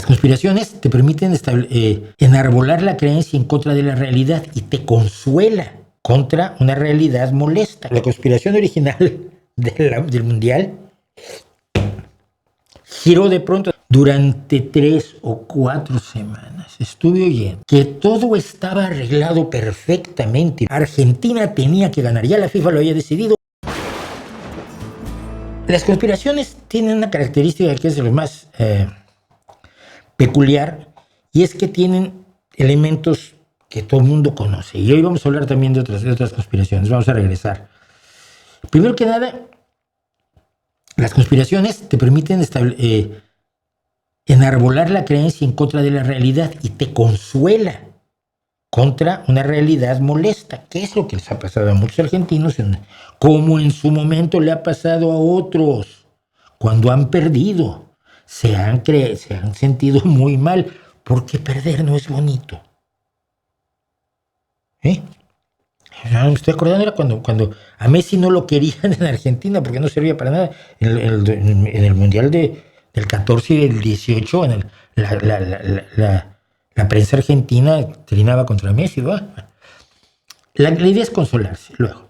Las conspiraciones te permiten enarbolar la creencia en contra de la realidad y te consuela contra una realidad molesta. La conspiración original del Mundial giró de pronto. Durante 3 o 4 semanas estuve oyendo que todo estaba arreglado perfectamente. Argentina tenía que ganar, ya la FIFA lo había decidido. Las conspiraciones tienen una característica que es lo más peculiar, y es que tienen elementos que todo el mundo conoce. Y hoy vamos a hablar también de otras conspiraciones. Vamos a regresar. Primero que nada, las conspiraciones te permiten enarbolar la creencia en contra de la realidad y te consuela contra una realidad molesta. ¿Qué es lo que les ha pasado a muchos argentinos? Como en su momento le ha pasado a otros. Cuando han perdido, se han sentido muy mal, porque perder no es bonito. Me estoy acordando, era cuando a Messi no lo querían en Argentina porque no servía para nada. En el Mundial del 14 y del 18, la prensa argentina trinaba contra Messi, ¿no? La idea es consolarse. Luego,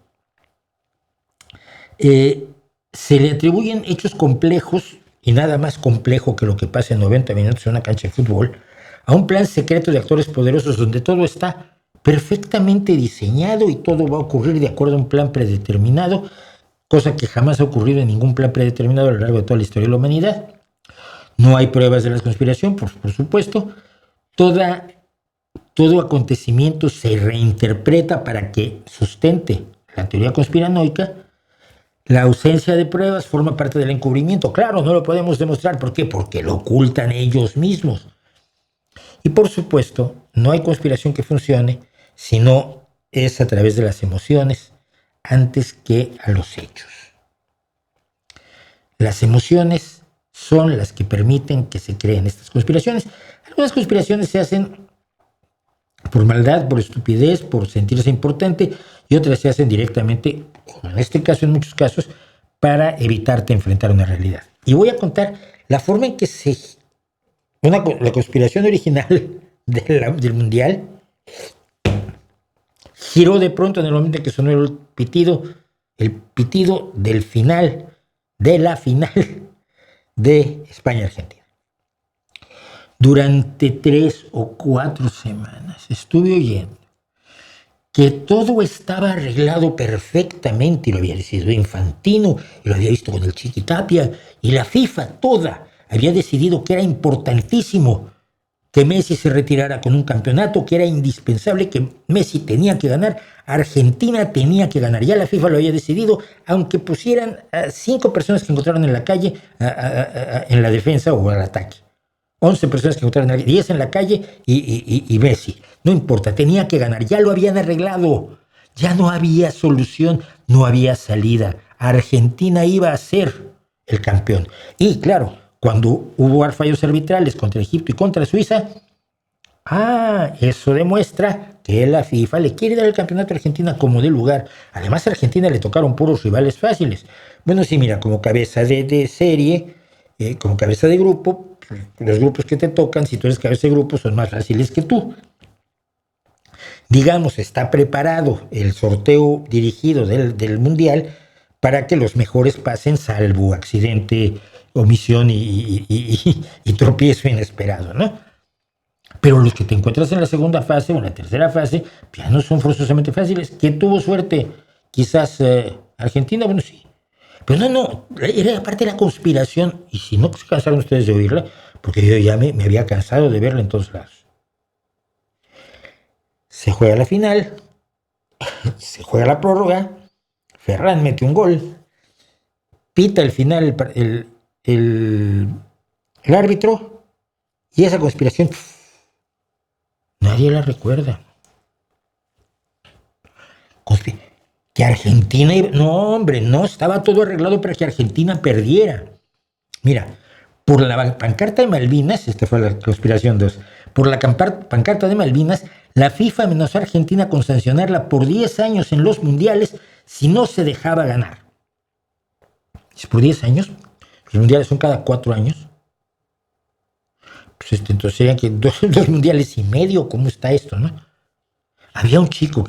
se le atribuyen hechos complejos, y nada más complejo que lo que pasa en 90 minutos en una cancha de fútbol, a un plan secreto de actores poderosos donde todo está perfectamente diseñado y todo va a ocurrir de acuerdo a un plan predeterminado, cosa que jamás ha ocurrido en ningún plan predeterminado a lo largo de toda la historia de la humanidad. No hay pruebas de la conspiración, por supuesto. Todo acontecimiento se reinterpreta para que sustente la teoría conspiranoica. La ausencia de pruebas forma parte del encubrimiento. Claro, no lo podemos demostrar. ¿Por qué? Porque lo ocultan ellos mismos. Y por supuesto, no hay conspiración que funcione si no es a través de las emociones antes que a los hechos. Las emociones son las que permiten que se creen estas conspiraciones. Algunas conspiraciones se hacen por maldad, por estupidez, por sentirse importante, y otras se hacen directamente, como en este caso, en muchos casos, para evitarte enfrentar una realidad. Y voy a contar la forma en que la conspiración original del Mundial giró de pronto en el momento en que sonó el pitido del final, de la final de España-Argentina. Durante 3 o 4 semanas estuve oyendo que todo estaba arreglado perfectamente, y lo había decidido Infantino, y lo había visto con el Chiqui Tapia, y la FIFA toda había decidido que era importantísimo que Messi se retirara con un campeonato, que era indispensable, que Messi tenía que ganar, Argentina tenía que ganar. Ya la FIFA lo había decidido, aunque pusieran a 5 personas que encontraron en la calle en la defensa o al ataque. 11 personas que encontraron en la calle, 10 en la calle y Messi. No importa, tenía que ganar. Ya lo habían arreglado. Ya no había solución, no había salida. Argentina iba a ser el campeón. Y claro, cuando hubo fallos arbitrales contra Egipto y contra Suiza, eso demuestra que la FIFA le quiere dar el campeonato a Argentina como de lugar. Además, a Argentina le tocaron puros rivales fáciles. Bueno, sí, mira, como cabeza de serie, como cabeza de grupo, los grupos que te tocan, si tú eres cabeza de grupo, son más fáciles que tú. Digamos, está preparado el sorteo dirigido del Mundial para que los mejores pasen, salvo accidente, omisión y tropiezo inesperado, ¿no? Pero los que te encuentras en la segunda fase o en la tercera fase, ya no son forzosamente fáciles. ¿Quién tuvo suerte? Quizás Argentina, bueno, sí. Pero no, era parte de la conspiración. Y si no se cansaron ustedes de oírla, porque yo ya me había cansado de verla en todos lados. Se juega la final, se juega la prórroga, Ferran mete un gol, pita el final el árbitro, y esa conspiración nadie la recuerda. Que Argentina... No, hombre, no, estaba todo arreglado para que Argentina perdiera. Mira, por la pancarta de Malvinas, esta fue la conspiración 2, por la pancarta de Malvinas, la FIFA amenazó a Argentina con sancionarla por 10 años en los mundiales si no se dejaba ganar. ¿Es por 10 años? Los mundiales son cada 4 años. Pues entonces serían que dos mundiales y medio, ¿cómo está esto, no? Había un chico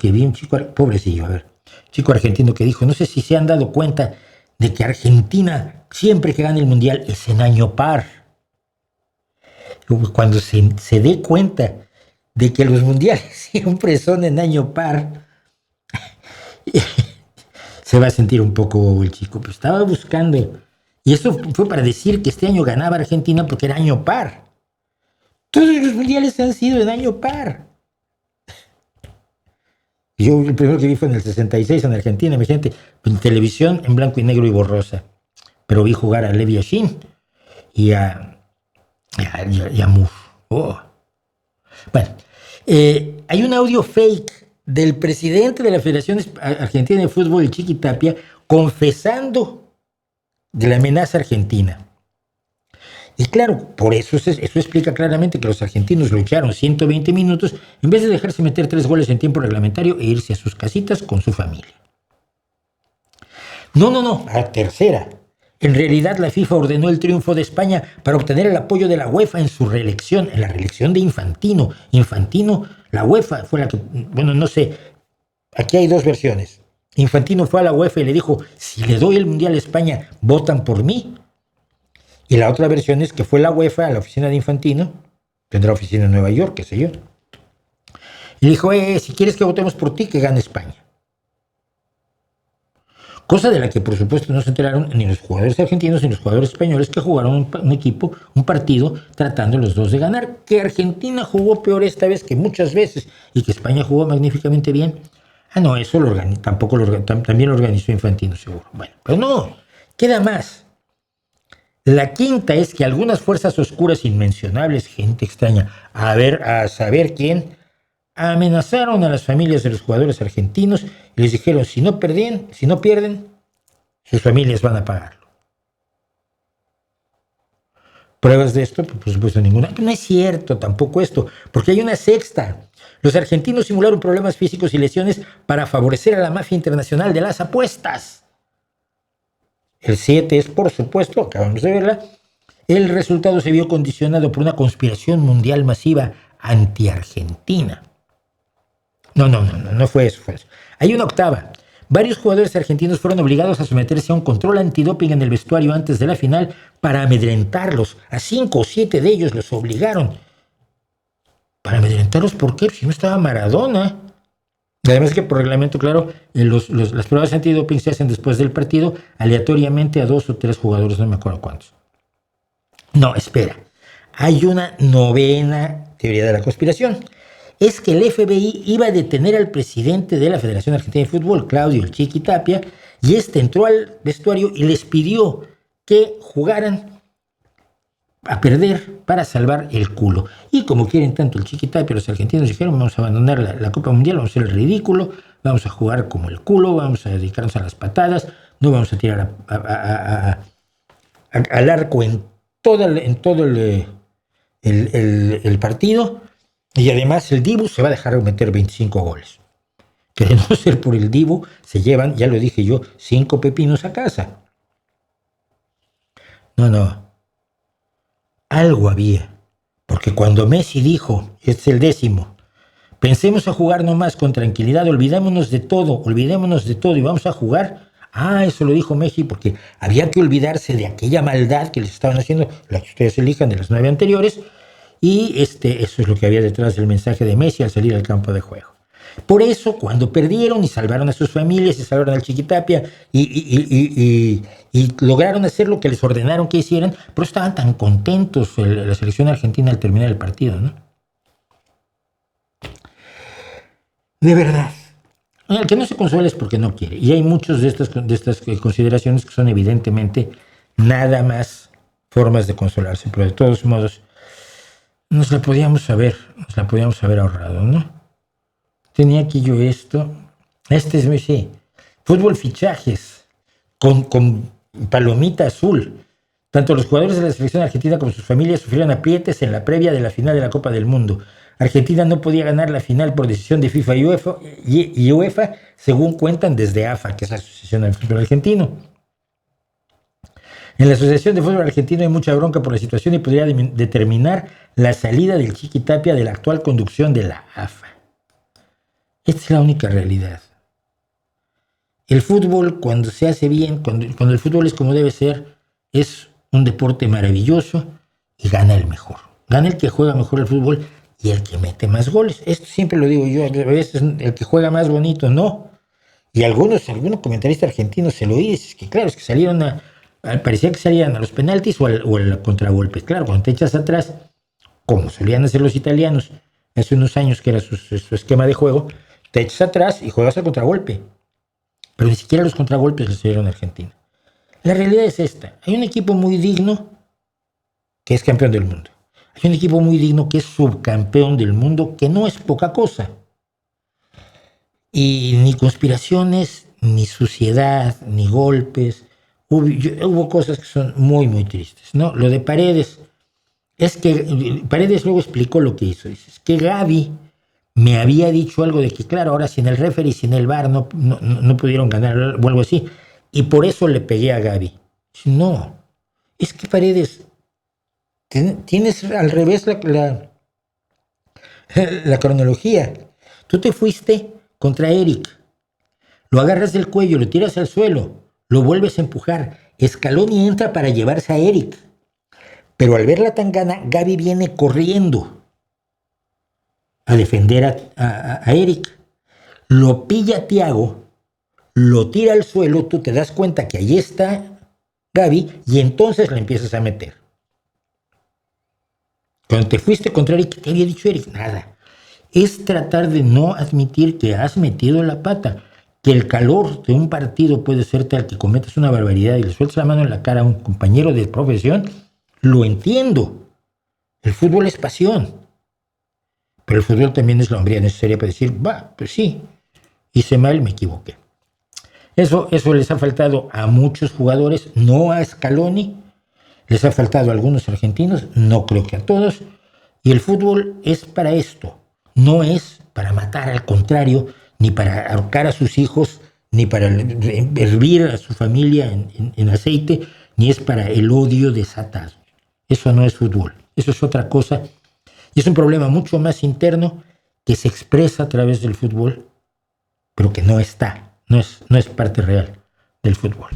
pobrecillo, a ver, chico argentino que dijo, no sé si se han dado cuenta de que Argentina siempre que gana el mundial es en año par. Cuando se dé cuenta de que los mundiales siempre son en año par, se va a sentir un poco el chico. Pero estaba buscando, y eso fue para decir que este año ganaba Argentina porque era año par. Todos los mundiales han sido en año par. Yo el primero que vi fue en el 66 en Argentina, mi gente, en televisión en blanco y negro y borrosa. Pero vi jugar a Lev Yashin y a Moore. Oh. Bueno, hay un audio fake del presidente de la Federación Argentina de Fútbol, el Chiqui Tapia, confesando de la amenaza argentina. Y claro, por eso explica claramente que los argentinos lucharon 120 minutos en vez de dejarse meter 3 goles en tiempo reglamentario e irse a sus casitas con su familia. No, a tercera. En realidad la FIFA ordenó el triunfo de España para obtener el apoyo de la UEFA en su reelección, en la reelección de Infantino. La UEFA fue la que, bueno, no sé, aquí hay dos versiones. Infantino fue a la UEFA y le dijo, si le doy el Mundial a España, ¿votan por mí? Y la otra versión es que fue la UEFA a la oficina de Infantino, tendrá oficina en Nueva York, qué sé yo. Y le dijo, si quieres que votemos por ti, que gane España. Cosa de la que por supuesto no se enteraron ni los jugadores argentinos ni los jugadores españoles que jugaron un partido tratando los dos de ganar. Que Argentina jugó peor esta vez que muchas veces y que España jugó magníficamente bien. No, eso también lo organizó Infantino seguro. Bueno, pero no, queda más. La quinta es que algunas fuerzas oscuras inmencionables, gente extraña, a saber quién, amenazaron a las familias de los jugadores argentinos y les dijeron, si no pierden, sus familias van a pagarlo. Pruebas de esto, pues, por supuesto ninguna. No es cierto tampoco esto, porque hay una sexta. Los argentinos simularon problemas físicos y lesiones para favorecer a la mafia internacional de las apuestas. El 7 es, por supuesto, acabamos de verla, el resultado se vio condicionado por una conspiración mundial masiva anti-Argentina. No fue eso. Hay una octava. Varios jugadores argentinos fueron obligados a someterse a un control antidoping en el vestuario antes de la final para amedrentarlos. A 5 o 7 de ellos los obligaron. ¿Para amedrentarlos por qué? Si no estaba Maradona. Además que por reglamento, claro, las pruebas antidoping se hacen después del partido aleatoriamente a 2 o 3 jugadores, no me acuerdo cuántos. No, espera. Hay una novena teoría de la conspiración. Es que el FBI iba a detener al presidente de la Federación Argentina de Fútbol, Claudio el Chiqui Tapia, y entró al vestuario y les pidió que jugaran a perder para salvar el culo. Y como quieren tanto el Chiqui Tapia, los argentinos dijeron, vamos a abandonar la Copa Mundial, vamos a hacer el ridículo, vamos a jugar como el culo, vamos a dedicarnos a las patadas, no vamos a tirar al arco en todo el partido, y además el Dibu se va a dejar meter 25 goles. Que de no ser por el Dibu, se llevan, ya lo dije yo, 5 pepinos a casa. No. Algo había. Porque cuando Messi dijo, este es el 10º, pensemos a jugar nomás con tranquilidad, olvidémonos de todo y vamos a jugar. Eso lo dijo Messi porque había que olvidarse de aquella maldad que les estaban haciendo, la que ustedes elijan de las 9 anteriores, y eso es lo que había detrás del mensaje de Messi al salir al campo de juego. Por eso, cuando perdieron y salvaron a sus familias y salvaron al Chiqui Tapia y lograron hacer lo que les ordenaron que hicieran, por eso estaban tan contentos la selección argentina al terminar el partido, ¿no? De verdad. El que no se consuela es porque no quiere. Y hay muchas de estas consideraciones que son evidentemente nada más formas de consolarse, pero de todos modos nos la podíamos haber ahorrado, ¿no? Tenía aquí yo esto. Sí. Fútbol fichajes con palomita azul. Tanto los jugadores de la selección argentina como sus familias sufrieron aprietes en la previa de la final de la Copa del Mundo. Argentina no podía ganar la final por decisión de FIFA y UEFA, según cuentan desde AFA, que es la Asociación del Fútbol Argentino. En la Asociación de Fútbol Argentino hay mucha bronca por la situación y podría determinar la salida del Chiqui Tapia de la actual conducción de la AFA. Esta es la única realidad. El fútbol, cuando se hace bien, cuando el fútbol es como debe ser, es un deporte maravilloso y gana el mejor. Gana el que juega mejor el fútbol y el que mete más goles. Esto siempre lo digo yo, a veces el que juega más bonito, no. Y algunos comentaristas argentinos se lo dicen, es que claro, es que salieron parecía que salían a los penaltis o al contragolpe. Claro, cuando te echas atrás, como solían hacer los italianos hace unos años, que era su esquema de juego, te echas atrás y juegas al contragolpe. Pero ni siquiera los contragolpes le salieron a Argentina. La realidad es esta. Hay un equipo muy digno que es campeón del mundo. Hay un equipo muy digno que es subcampeón del mundo, que no es poca cosa. Y ni conspiraciones, ni suciedad, ni golpes. Hubo cosas que son muy, muy tristes, ¿no? Lo de Paredes, es que Paredes luego explicó lo que hizo. Dice, es que Gaby me había dicho algo de que, claro, ahora sin el referee, sin el VAR, no pudieron ganar o algo así. Y por eso le pegué a Gaby. No, es que Paredes, tienes al revés la cronología. Tú te fuiste contra Eric, lo agarras del cuello, lo tiras al suelo, lo vuelves a empujar. Scaloni entra para llevarse a Eric. Pero al ver la tangana, Gaby viene corriendo a defender a Eric. Lo pilla Thiago, lo tira al suelo, tú te das cuenta que ahí está Gaby y entonces le empiezas a meter. Cuando te fuiste contra Eric, ¿qué te había dicho Eric? Nada. Es tratar de no admitir que has metido la pata, que el calor de un partido puede ser tal que cometas una barbaridad y le sueltas la mano en la cara a un compañero de profesión. Lo entiendo. El fútbol es pasión. Pero el fútbol también es la hombría necesaria para decir, pues sí, hice mal, me equivoqué. Eso les ha faltado a muchos jugadores, no a Scaloni, les ha faltado a algunos argentinos, no creo que a todos. Y el fútbol es para esto, no es para matar, al contrario, ni para ahorcar a sus hijos, ni para hervir a su familia en aceite, ni es para el odio desatado. Eso no es fútbol, eso es otra cosa. Y es un problema mucho más interno que se expresa a través del fútbol, pero que no es parte real del fútbol.